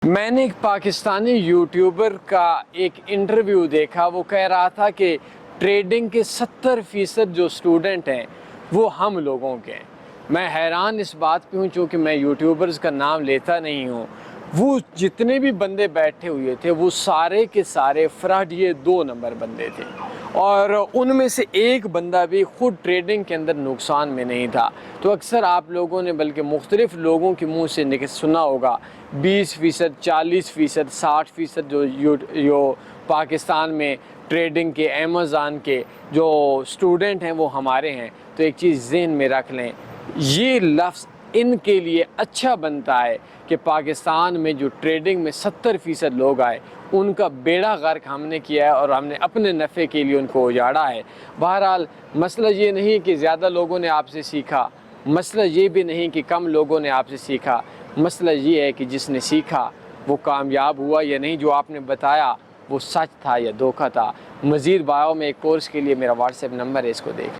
میں نے ایک پاکستانی یوٹیوبر کا ایک انٹرویو دیکھا. وہ کہہ رہا تھا کہ ٹریڈنگ کے 70% جو اسٹوڈنٹ ہیں وہ ہم لوگوں کے ہیں. میں حیران اس بات پہ ہوں، چونکہ میں یوٹیوبرز کا نام لیتا نہیں ہوں. وہ جتنے بھی بندے بیٹھے ہوئے تھے وہ سارے کے سارے فراڈ، یہ 2 نمبر بندے تھے، اور ان میں سے ایک بندہ بھی خود ٹریڈنگ کے اندر نقصان میں نہیں تھا. تو اکثر آپ لوگوں نے بلکہ مختلف لوگوں کے منہ سے سنا ہوگا 20%، 40%، 60% جو پاکستان میں ٹریڈنگ کے، امیزون کے جو سٹوڈنٹ ہیں وہ ہمارے ہیں. تو ایک چیز ذہن میں رکھ لیں، یہ لفظ ان کے لیے اچھا بنتا ہے کہ پاکستان میں جو ٹریڈنگ میں 70% لوگ آئے ان کا بیڑا غرق ہم نے کیا ہے، اور ہم نے اپنے نفع کے لیے ان کو اجاڑا ہے. بہرحال مسئلہ یہ نہیں کہ زیادہ لوگوں نے آپ سے سیکھا، مسئلہ یہ بھی نہیں کہ کم لوگوں نے آپ سے سیکھا. مسئلہ یہ ہے کہ جس نے سیکھا وہ کامیاب ہوا یا نہیں، جو آپ نے بتایا وہ سچ تھا یا دھوکہ تھا. مزید بایو میں ایک کورس کے لیے میرا واٹس ایپ نمبر ہے، اس کو دیکھ